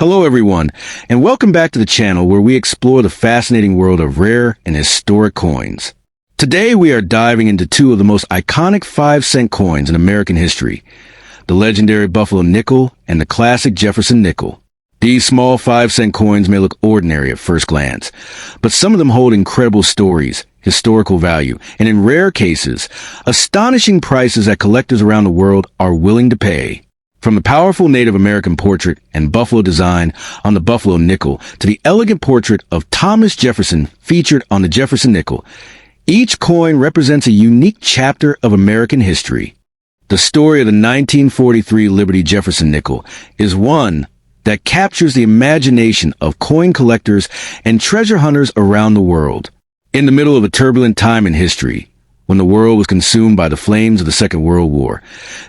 Hello everyone, and welcome back to the channel where we explore the fascinating world of rare and historic coins. Today we are diving into two of the most iconic 5-cent coins in American history, the legendary Buffalo nickel and the classic Jefferson nickel. These small 5-cent coins may look ordinary at first glance, but some of them hold incredible stories, historical value, and in rare cases, astonishing prices that collectors around the world are willing to pay. From the powerful Native American portrait and buffalo design on the Buffalo nickel to the elegant portrait of Thomas Jefferson featured on the Jefferson nickel, each coin represents a unique chapter of American history. The story of the 1943 Liberty Jefferson nickel is one that captures the imagination of coin collectors and treasure hunters around the world. In the middle of a turbulent time in history, when the world was consumed by the flames of the Second World War,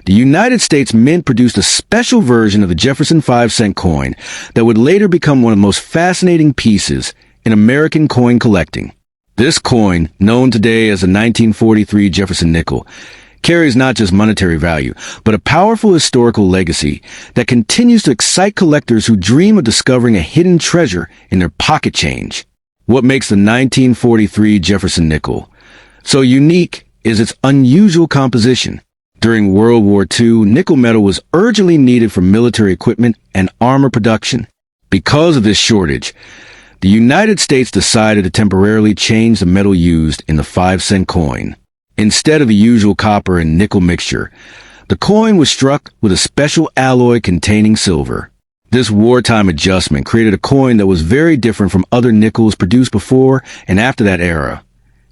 the United States Mint produced a special version of the Jefferson 5-cent coin that would later become one of the most fascinating pieces in American coin collecting. This coin, known today as the 1943 Jefferson nickel, carries not just monetary value, but a powerful historical legacy that continues to excite collectors who dream of discovering a hidden treasure in their pocket change. What makes the 1943 Jefferson nickel so unique is its unusual composition. During World War II, nickel metal was urgently needed for military equipment and armor production. Because of this shortage, the United States decided to temporarily change the metal used in the 5-cent coin. Instead of the usual copper and nickel mixture, the coin was struck with a special alloy containing silver. This wartime adjustment created a coin that was very different from other nickels produced before and after that era,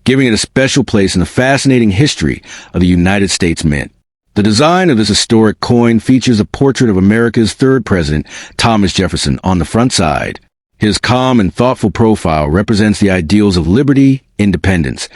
giving it a special place in the fascinating history of the United States Mint. The design of this historic coin features a portrait of America's third president, Thomas Jefferson, on the front side. His calm and thoughtful profile represents the ideals of liberty, independence,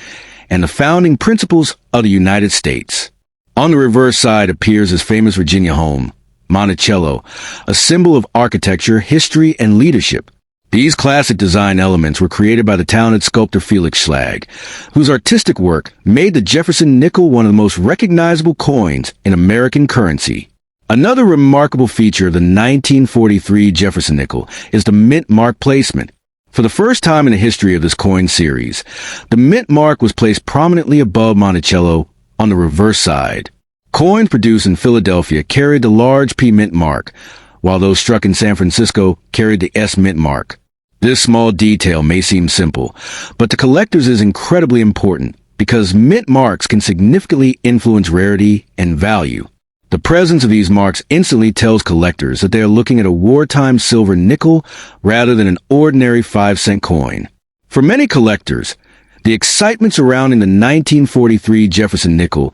and the founding principles of the United States. On the reverse side appears his famous Virginia home, Monticello, a symbol of architecture, history, and leadership. These classic design elements were created by the talented sculptor Felix Schlag, whose artistic work made the Jefferson nickel one of the most recognizable coins in American currency. Another remarkable feature of the 1943 Jefferson nickel is the mint mark placement. For the first time in the history of this coin series, the mint mark was placed prominently above Monticello on the reverse side. Coins produced in Philadelphia carried the large P mint mark, while those struck in San Francisco carried the S mint mark. This small detail may seem simple, but to collectors is incredibly important because mint marks can significantly influence rarity and value. The presence of these marks instantly tells collectors that they are looking at a wartime silver nickel rather than an ordinary 5-cent coin. For many collectors, the excitement surrounding the 1943 Jefferson nickel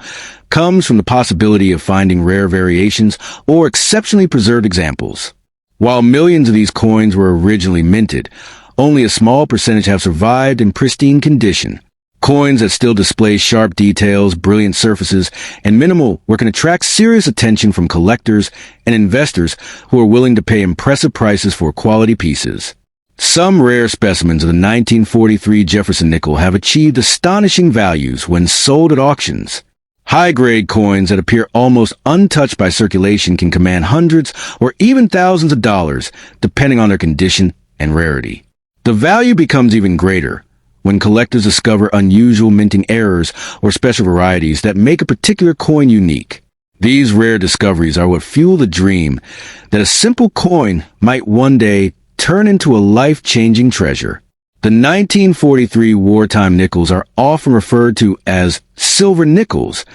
comes from the possibility of finding rare variations or exceptionally preserved examples. While millions of these coins were originally minted, only a small percentage have survived in pristine condition. Coins that still display sharp details, brilliant surfaces, and minimal work can attract serious attention from collectors and investors who are willing to pay impressive prices for quality pieces. Some rare specimens of the 1943 Jefferson nickel have achieved astonishing values when sold at auctions. High-grade coins that appear almost untouched by circulation can command hundreds or even thousands of dollars, depending on their condition and rarity. The value becomes even greater when collectors discover unusual minting errors or special varieties that make a particular coin unique. These rare discoveries are what fuel the dream that a simple coin might one day turn into a life-changing treasure. The 1943 wartime nickels are often referred to as silver nickels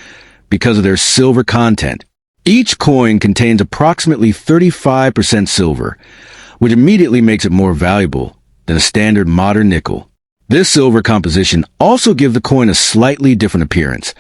because of their silver content. Each coin contains approximately 35% silver, which immediately makes it more valuable than a standard modern nickel. This silver composition also gives the coin a slightly different appearance,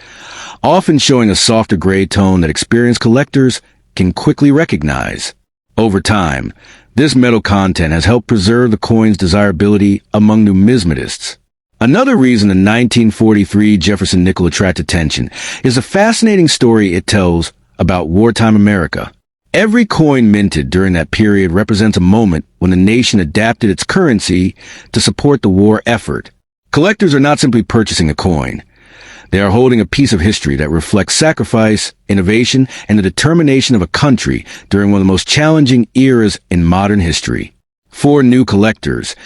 often showing a softer gray tone that experienced collectors can quickly recognize. Over time, this metal content has helped preserve the coin's desirability among numismatists. Another reason the 1943 Jefferson nickel attracts attention is the fascinating story it tells about wartime America. Every coin minted during that period represents a moment when the nation adapted its currency to support the war effort. Collectors are not simply purchasing a coin. They are holding a piece of history that reflects sacrifice, innovation, and the determination of a country during one of the most challenging eras in modern history. For new collectors,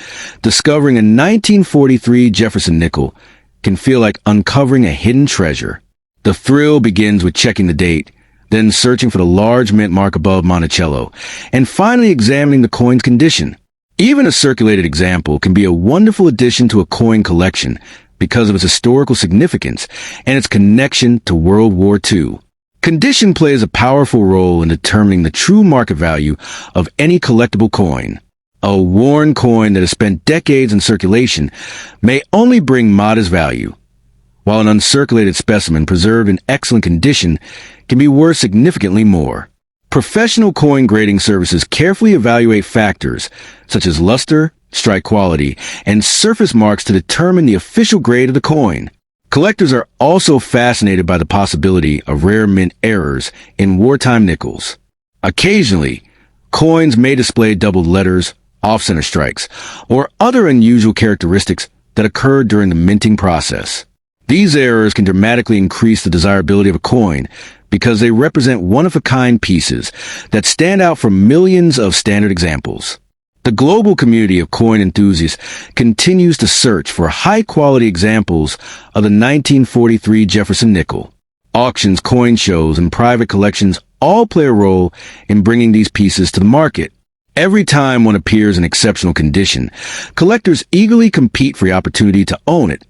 discovering a 1943 Jefferson nickel can feel like uncovering a hidden treasure. The thrill begins with checking the date, then searching for the large mint mark above Monticello, and finally examining the coin's condition. Even a circulated example can be a wonderful addition to a coin collection because of its historical significance and its connection to World War II. Condition plays a powerful role in determining the true market value of any collectible coin. A worn coin that has spent decades in circulation may only bring modest value, while an uncirculated specimen preserved in excellent condition can be worth significantly more. Professional coin grading services carefully evaluate factors such as luster, strike quality, and surface marks to determine the official grade of the coin. Collectors are also fascinated by the possibility of rare mint errors in wartime nickels. Occasionally, coins may display doubled letters, off-center strikes, or other unusual characteristics that occurred during the minting process. These errors can dramatically increase the desirability of a coin because they represent one-of-a-kind pieces that stand out from millions of standard examples. The global community of coin enthusiasts continues to search for high-quality examples of the 1943 Jefferson nickel. Auctions, coin shows, and private collections all play a role in bringing these pieces to the market. Every time one appears in exceptional condition, collectors eagerly compete for the opportunity to own it,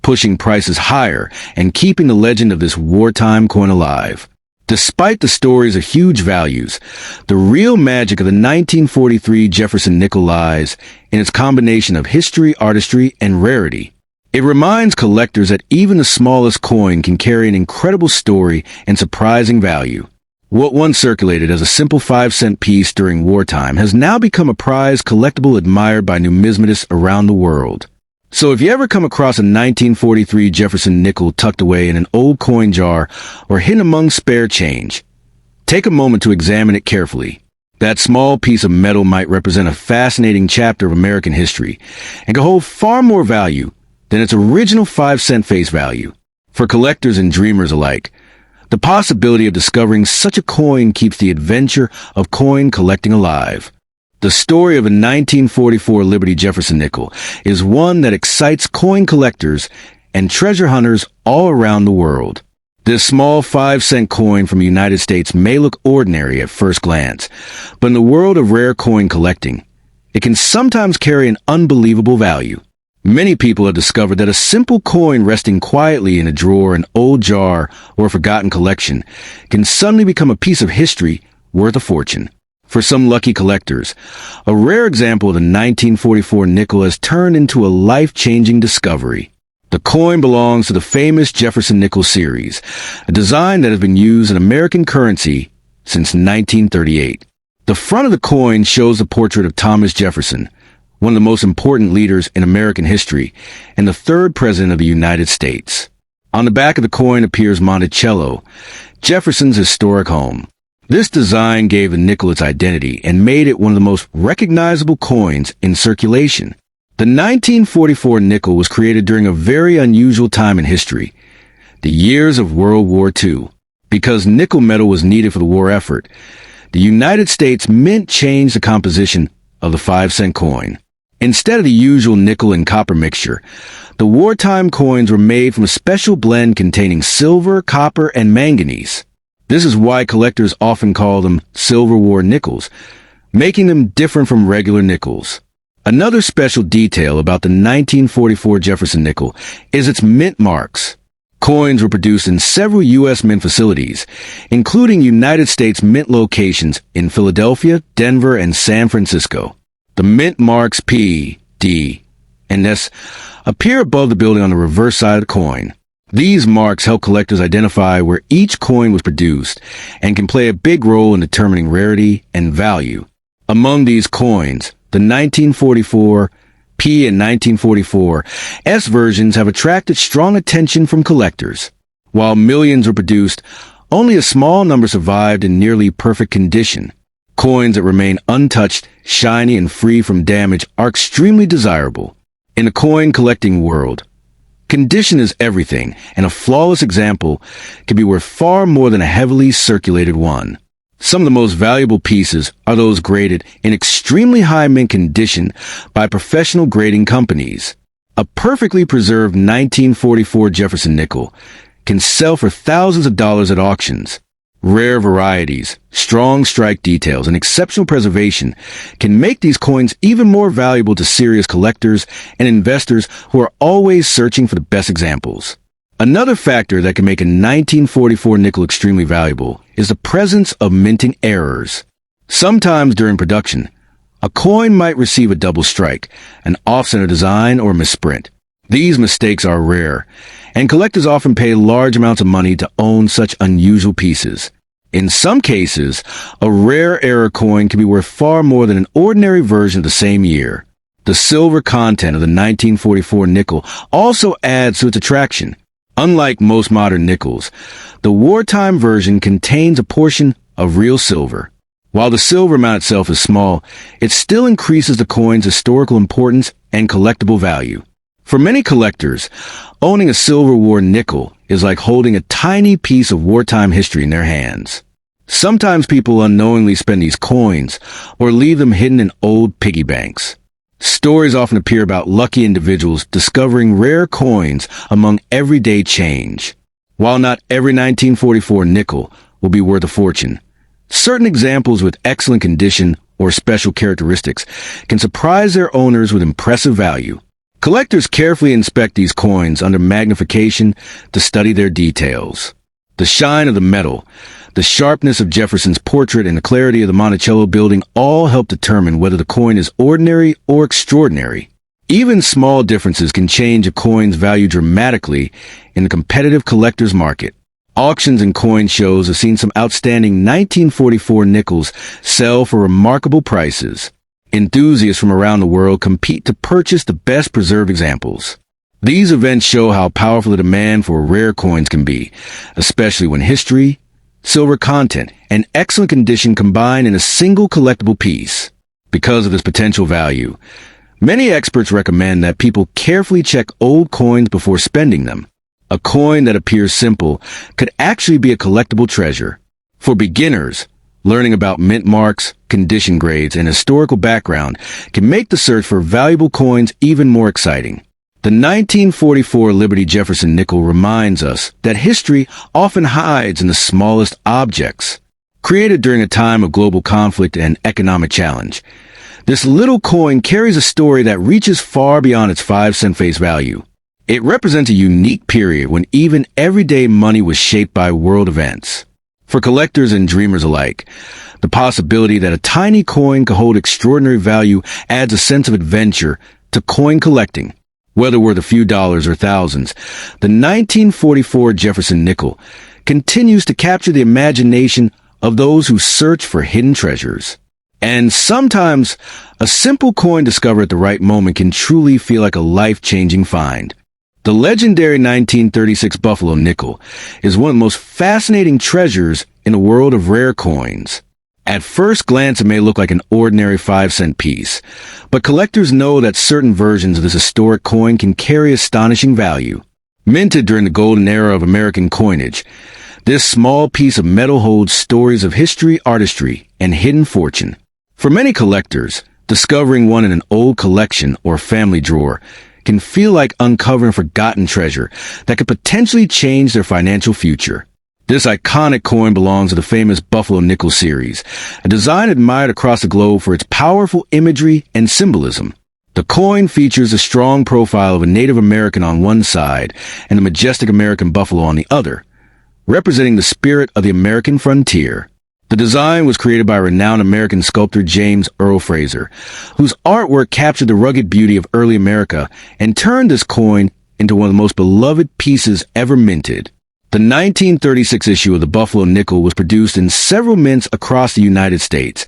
pushing prices higher and keeping the legend of this wartime coin alive. Despite the stories of huge values, the real magic of the 1943 Jefferson nickel lies in its combination of history, artistry, and rarity. It reminds collectors that even the smallest coin can carry an incredible story and surprising value. What once circulated as a simple 5-cent piece during wartime has now become a prized collectible admired by numismatists around the world. So if you ever come across a 1943 Jefferson nickel tucked away in an old coin jar or hidden among spare change, take a moment to examine it carefully. That small piece of metal might represent a fascinating chapter of American history and can hold far more value than its original 5-cent face value. For collectors and dreamers alike, the possibility of discovering such a coin keeps the adventure of coin collecting alive. The story of a 1944 Liberty Jefferson nickel is one that excites coin collectors and treasure hunters all around the world. This small 5-cent coin from the United States may look ordinary at first glance, but in the world of rare coin collecting, it can sometimes carry an unbelievable value. Many people have discovered that a simple coin resting quietly in a drawer, an old jar, or a forgotten collection can suddenly become a piece of history worth a fortune. For some lucky collectors, a rare example of the 1944 nickel has turned into a life-changing discovery. The coin belongs to the famous Jefferson Nickel series, a design that has been used in American currency since 1938. The front of the coin shows the portrait of Thomas Jefferson, one of the most important leaders in American history, and the third president of the United States. On the back of the coin appears Monticello, Jefferson's historic home. This design gave the nickel its identity and made it one of the most recognizable coins in circulation. The 1944 nickel was created during a very unusual time in history, the years of World War II. Because nickel metal was needed for the war effort, the United States Mint changed the composition of the 5-cent coin. Instead of the usual nickel and copper mixture, the wartime coins were made from a special blend containing silver, copper, and manganese. This is why collectors often call them Silver War nickels, making them different from regular nickels. Another special detail about the 1944 Jefferson nickel is its mint marks. Coins were produced in several U.S. mint facilities, including United States mint locations in Philadelphia, Denver, and San Francisco. The mint marks P, D, and S appear above the building on the reverse side of the coin. These marks help collectors identify where each coin was produced and can play a big role in determining rarity and value. Among these coins, the 1944 P and 1944 S versions have attracted strong attention from collectors. While millions were produced, only a small number survived in nearly perfect condition. Coins that remain untouched, shiny, and free from damage are extremely desirable. In the coin collecting world, Condition is everything, and a flawless example can be worth far more than a heavily circulated one. Some of the most valuable pieces are those graded in extremely high mint condition by professional grading companies. A perfectly preserved 1944 Jefferson nickel can sell for thousands of dollars at auctions. Rare varieties, strong strike details, and exceptional preservation can make these coins even more valuable to serious collectors and investors who are always searching for the best examples. Another factor that can make a 1944 nickel extremely valuable is the presence of minting errors. Sometimes during production, a coin might receive a double strike, an off-center design, or a misprint. These mistakes are rare, and collectors often pay large amounts of money to own such unusual pieces. In some cases, a rare error coin can be worth far more than an ordinary version of the same year. The silver content of the 1944 nickel also adds to its attraction. Unlike most modern nickels, the wartime version contains a portion of real silver. While the silver amount itself is small, it still increases the coin's historical importance and collectible value. For many collectors, owning a Silver War nickel is like holding a tiny piece of wartime history in their hands. Sometimes people unknowingly spend these coins or leave them hidden in old piggy banks. Stories often appear about lucky individuals discovering rare coins among everyday change. While not every 1944 nickel will be worth a fortune, certain examples with excellent condition or special characteristics can surprise their owners with impressive value. Collectors carefully inspect these coins under magnification to study their details. The shine of the metal, the sharpness of Jefferson's portrait, and the clarity of the Monticello building all help determine whether the coin is ordinary or extraordinary. Even small differences can change a coin's value dramatically in the competitive collector's market. Auctions and coin shows have seen some outstanding 1944 nickels sell for remarkable prices. Enthusiasts from around the world compete to purchase the best preserved examples. These events show how powerful the demand for rare coins can be, especially when history, silver content, and excellent condition combine in a single collectible piece. Because of this potential value, many experts recommend that people carefully check old coins before spending them. A coin that appears simple could actually be a collectible treasure. For beginners, learning about mint marks, condition grades, and historical background can make the search for valuable coins even more exciting. The 1944 Liberty Jefferson nickel reminds us that history often hides in the smallest objects. Created during a time of global conflict and economic challenge, this little coin carries a story that reaches far beyond its 5-cent face value. It represents a unique period when even everyday money was shaped by world events. For collectors and dreamers alike, the possibility that a tiny coin could hold extraordinary value adds a sense of adventure to coin collecting. Whether worth a few dollars or thousands, the 1944 Jefferson nickel continues to capture the imagination of those who search for hidden treasures. And sometimes, a simple coin discovered at the right moment can truly feel like a life-changing find. The legendary 1936 Buffalo nickel is one of the most fascinating treasures in the world of rare coins. At first glance, it may look like an ordinary 5-cent piece, but collectors know that certain versions of this historic coin can carry astonishing value. Minted during the golden era of American coinage, this small piece of metal holds stories of history, artistry, and hidden fortune. For many collectors, discovering one in an old collection or family drawer can feel like uncovering a forgotten treasure that could potentially change their financial future. This iconic coin belongs to the famous Buffalo Nickel series, a design admired across the globe for its powerful imagery and symbolism. The coin features a strong profile of a Native American on one side and a majestic American buffalo on the other, representing the spirit of the American frontier. The design was created by renowned American sculptor James Earl Fraser, whose artwork captured the rugged beauty of early America and turned this coin into one of the most beloved pieces ever minted. The 1936 issue of the Buffalo Nickel was produced in several mints across the United States,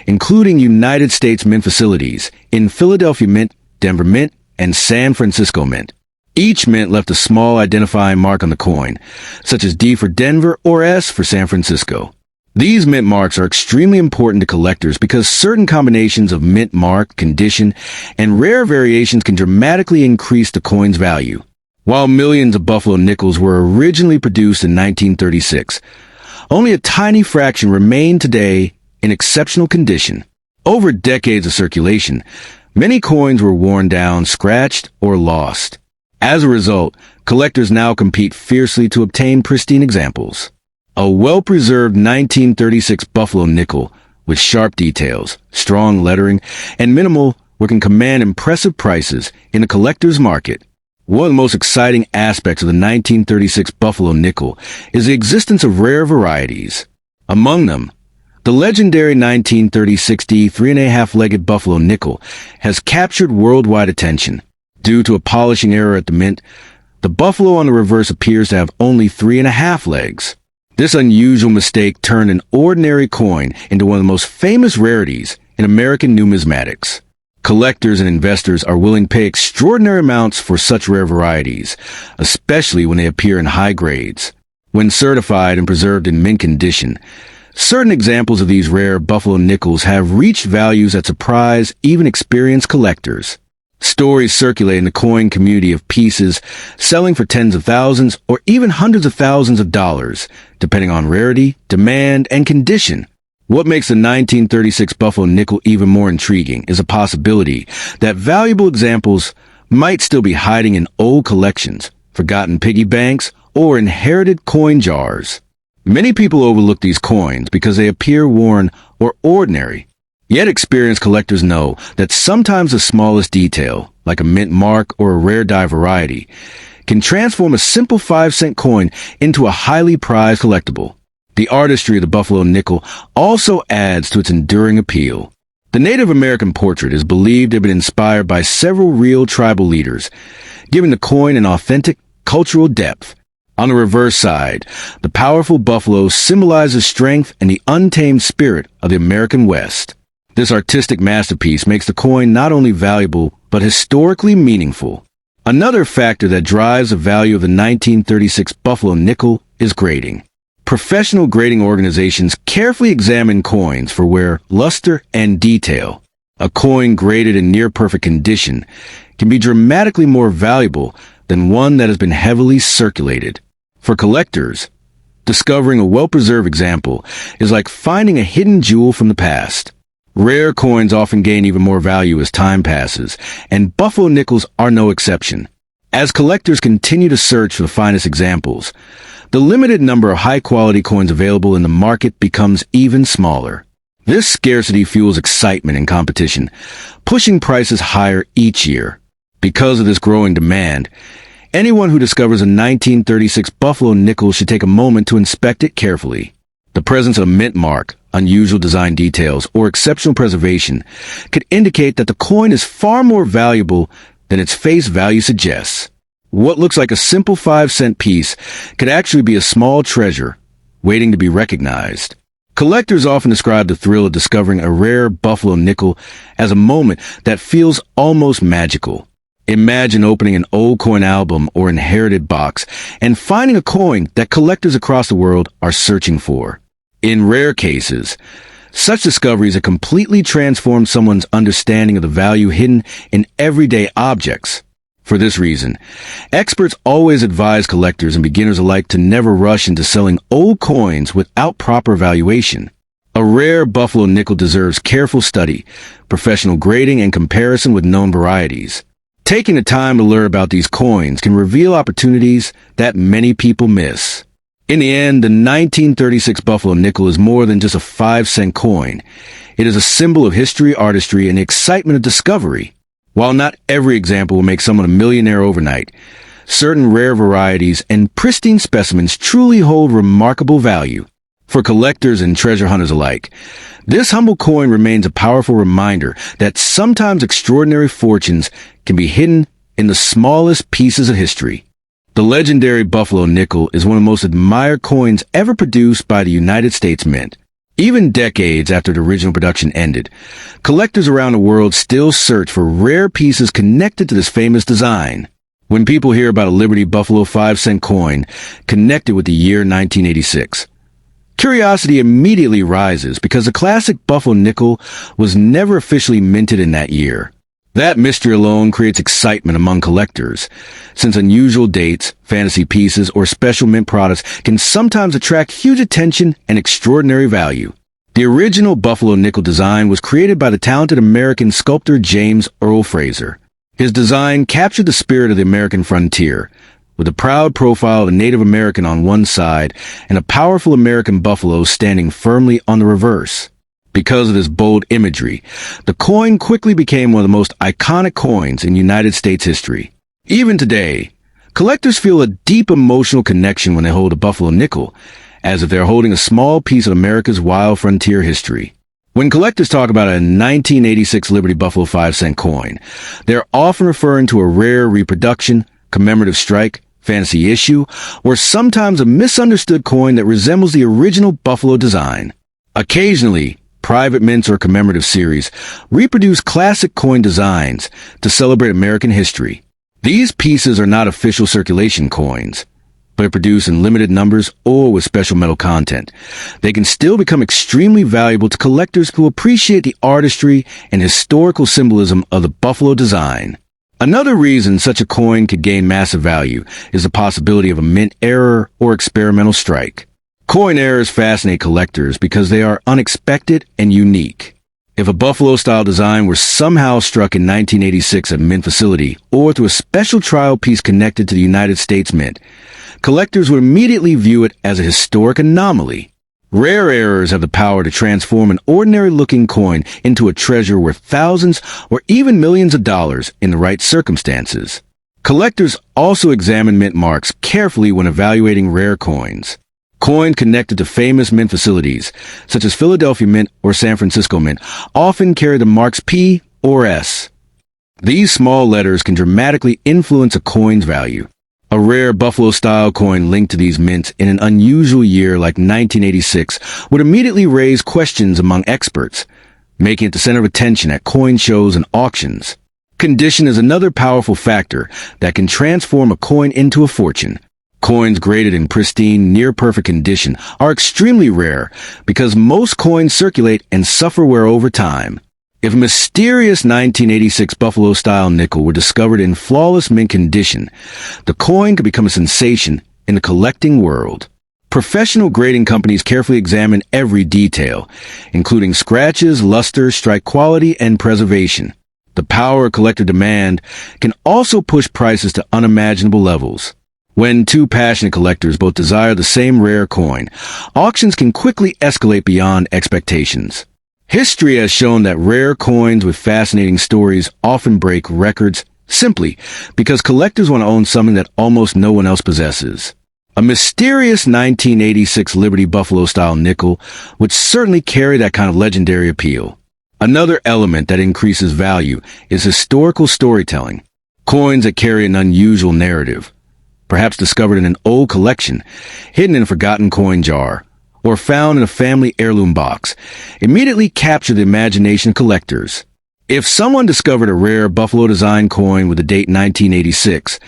including United States Mint facilities in Philadelphia Mint, Denver Mint, and San Francisco Mint. Each mint left a small identifying mark on the coin, such as D for Denver or S for San Francisco. These mint marks are extremely important to collectors because certain combinations of mint mark, condition, and rare variations can dramatically increase the coin's value. While millions of buffalo nickels were originally produced in 1936, only a tiny fraction remain today in exceptional condition. Over decades of circulation, many coins were worn down, scratched, or lost. As a result, collectors now compete fiercely to obtain pristine examples. A well-preserved 1936 buffalo nickel with sharp details, strong lettering, and minimal work can command impressive prices in the collector's market. One of the most exciting aspects of the 1936 buffalo nickel is the existence of rare varieties. Among them, the legendary 1930-60 3.5-legged buffalo nickel has captured worldwide attention. Due to a polishing error at the mint, the buffalo on the reverse appears to have only 3.5 legs. This unusual mistake turned an ordinary coin into one of the most famous rarities in American numismatics. Collectors and investors are willing to pay extraordinary amounts for such rare varieties, especially when they appear in high grades. When certified and preserved in mint condition, certain examples of these rare buffalo nickels have reached values that surprise even experienced collectors. Stories circulate in the coin community of pieces selling for tens of thousands or even hundreds of thousands of dollars, depending on rarity, demand, and condition. What makes the 1936 buffalo nickel even more intriguing is a possibility that valuable examples might still be hiding in old collections, forgotten piggy banks, or inherited coin jars. Many people overlook these coins because they appear worn or ordinary. Yet experienced collectors know that sometimes the smallest detail, like a mint mark or a rare die variety, can transform a simple 5-cent coin into a highly prized collectible. The artistry of the buffalo nickel also adds to its enduring appeal. The Native American portrait is believed to have been inspired by several real tribal leaders, giving the coin an authentic cultural depth. On the reverse side, the powerful buffalo symbolizes strength and the untamed spirit of the American West. This artistic masterpiece makes the coin not only valuable, but historically meaningful. Another factor that drives the value of the 1936 buffalo nickel is grading. Professional grading organizations carefully examine coins for wear, luster, and detail. A coin graded in near-perfect condition can be dramatically more valuable than one that has been heavily circulated. For collectors, discovering a well-preserved example is like finding a hidden jewel from the past. Rare coins often gain even more value as time passes, and buffalo nickels are no exception. As collectors continue to search for the finest examples, the limited number of high-quality coins available in the market becomes even smaller. This scarcity fuels excitement and competition, pushing prices higher each year. Because of this growing demand, anyone who discovers a 1936 buffalo nickel should take a moment to inspect it carefully. The presence of a mint mark, unusual design details, or exceptional preservation could indicate that the coin is far more valuable than its face value suggests. What looks like a simple 5-cent piece could actually be a small treasure waiting to be recognized. Collectors often describe the thrill of discovering a rare buffalo nickel as a moment that feels almost magical. Imagine opening an old coin album or inherited box and finding a coin that collectors across the world are searching for. In rare cases, such discoveries have completely transformed someone's understanding of the value hidden in everyday objects. For this reason, experts always advise collectors and beginners alike to never rush into selling old coins without proper evaluation. A rare buffalo nickel deserves careful study, professional grading, and comparison with known varieties. Taking the time to learn about these coins can reveal opportunities that many people miss. In the end, the 1936 buffalo nickel is more than just a 5-cent coin. It is a symbol of history, artistry, and the excitement of discovery. While not every example will make someone a millionaire overnight, certain rare varieties and pristine specimens truly hold remarkable value. For collectors and treasure hunters alike, this humble coin remains a powerful reminder that sometimes extraordinary fortunes can be hidden in the smallest pieces of history. The legendary buffalo nickel is one of the most admired coins ever produced by the United States Mint. Even decades after the original production ended, collectors around the world still search for rare pieces connected to this famous design. When people hear about a Liberty Buffalo 5-cent coin connected with the year 1986, curiosity immediately rises because the classic buffalo nickel was never officially minted in that year. That mystery alone creates excitement among collectors, since unusual dates, fantasy pieces, or special mint products can sometimes attract huge attention and extraordinary value. The original Buffalo nickel design was created by the talented American sculptor James Earl Fraser. His design captured the spirit of the American frontier, with a proud profile of a Native American on one side and a powerful American buffalo standing firmly on the reverse. Because of this bold imagery, the coin quickly became one of the most iconic coins in United States history. Even today, collectors feel a deep emotional connection when they hold a Buffalo nickel, as if they're holding a small piece of America's wild frontier history. When collectors talk about a 1986 Liberty Buffalo 5-cent coin, they're often referring to a rare reproduction, commemorative strike, fantasy issue, or sometimes a misunderstood coin that resembles the original Buffalo design. Occasionally, private mints or commemorative series reproduce classic coin designs to celebrate American history. These pieces are not official circulation coins, but are produced in limited numbers or with special metal content. They can still become extremely valuable to collectors who appreciate the artistry and historical symbolism of the Buffalo design. Another reason such a coin could gain massive value is the possibility of a mint error or experimental strike. Coin errors fascinate collectors because they are unexpected and unique. If a Buffalo-style design were somehow struck in 1986 at a mint facility or through a special trial piece connected to the United States Mint, collectors would immediately view it as a historic anomaly. Rare errors have the power to transform an ordinary-looking coin into a treasure worth thousands or even millions of dollars in the right circumstances. Collectors also examine mint marks carefully when evaluating rare coins. Coins connected to famous mint facilities, such as Philadelphia Mint or San Francisco Mint, often carry the marks P or S. These small letters can dramatically influence a coin's value. A rare Buffalo-style coin linked to these mints in an unusual year like 1986 would immediately raise questions among experts, making it the center of attention at coin shows and auctions. Condition is another powerful factor that can transform a coin into a fortune. Coins graded in pristine, near-perfect condition are extremely rare because most coins circulate and suffer wear over time. If a mysterious 1986 Buffalo-style nickel were discovered in flawless mint condition, the coin could become a sensation in the collecting world. Professional grading companies carefully examine every detail, including scratches, luster, strike quality, and preservation. The power of collector demand can also push prices to unimaginable levels. When two passionate collectors both desire the same rare coin, auctions can quickly escalate beyond expectations. History has shown that rare coins with fascinating stories often break records simply because collectors want to own something that almost no one else possesses. A mysterious 1986 Liberty Buffalo-style nickel would certainly carry that kind of legendary appeal. Another element that increases value is historical storytelling. Coins that carry an unusual narrative, perhaps discovered in an old collection, hidden in a forgotten coin jar, or found in a family heirloom box, immediately capture the imagination of collectors. If someone discovered a rare Buffalo design coin with the date 1986,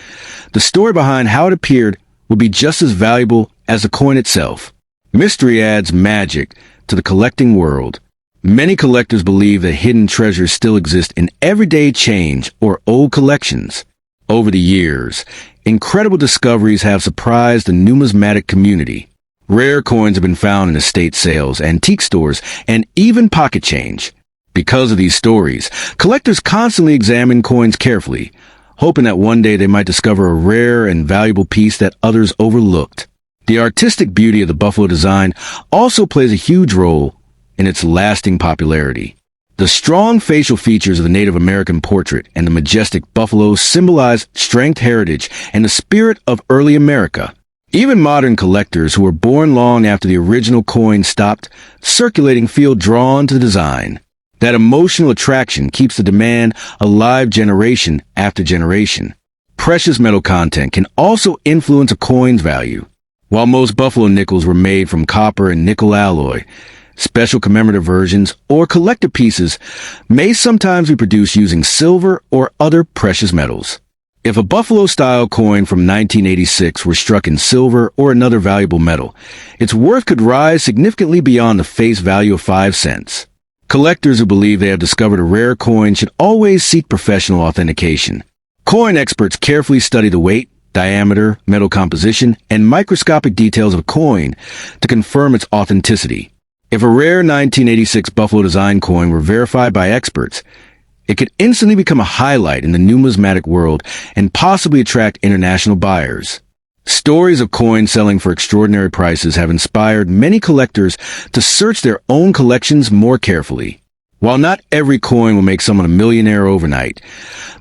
the story behind how it appeared would be just as valuable as the coin itself. Mystery adds magic to the collecting world. Many collectors believe that hidden treasures still exist in everyday change or old collections. Over the years, incredible discoveries have surprised the numismatic community. Rare coins have been found in estate sales, antique stores, and even pocket change. Because of these stories, collectors constantly examine coins carefully, hoping that one day they might discover a rare and valuable piece that others overlooked. The artistic beauty of the Buffalo design also plays a huge role in its lasting popularity. The strong facial features of the Native American portrait and the majestic buffalo symbolize strength, heritage, and the spirit of early America. Even modern collectors who were born long after the original coin stopped circulating feel drawn to the design. That emotional attraction keeps the demand alive generation after generation. Precious metal content can also influence a coin's value. While most Buffalo nickels were made from copper and nickel alloy, special commemorative versions or collector pieces may sometimes be produced using silver or other precious metals. If a Buffalo-style coin from 1986 were struck in silver or another valuable metal, its worth could rise significantly beyond the face value of 5 cents. Collectors who believe they have discovered a rare coin should always seek professional authentication. Coin experts carefully study the weight, diameter, metal composition, and microscopic details of a coin to confirm its authenticity. If a rare 1986 Buffalo design coin were verified by experts, it could instantly become a highlight in the numismatic world and possibly attract international buyers. Stories of coins selling for extraordinary prices have inspired many collectors to search their own collections more carefully. While not every coin will make someone a millionaire overnight,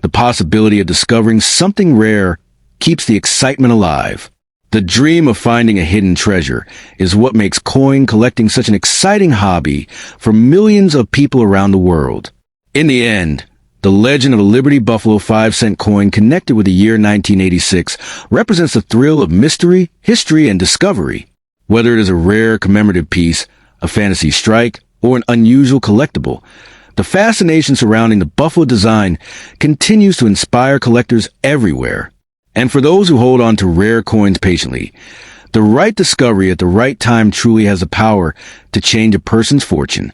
the possibility of discovering something rare keeps the excitement alive. The dream of finding a hidden treasure is what makes coin collecting such an exciting hobby for millions of people around the world. In the end, the legend of a Liberty Buffalo 5-cent coin connected with the year 1986 represents the thrill of mystery, history, and discovery. Whether it is a rare commemorative piece, a fantasy strike, or an unusual collectible, the fascination surrounding the Buffalo design continues to inspire collectors everywhere. And for those who hold on to rare coins patiently, the right discovery at the right time truly has the power to change a person's fortune.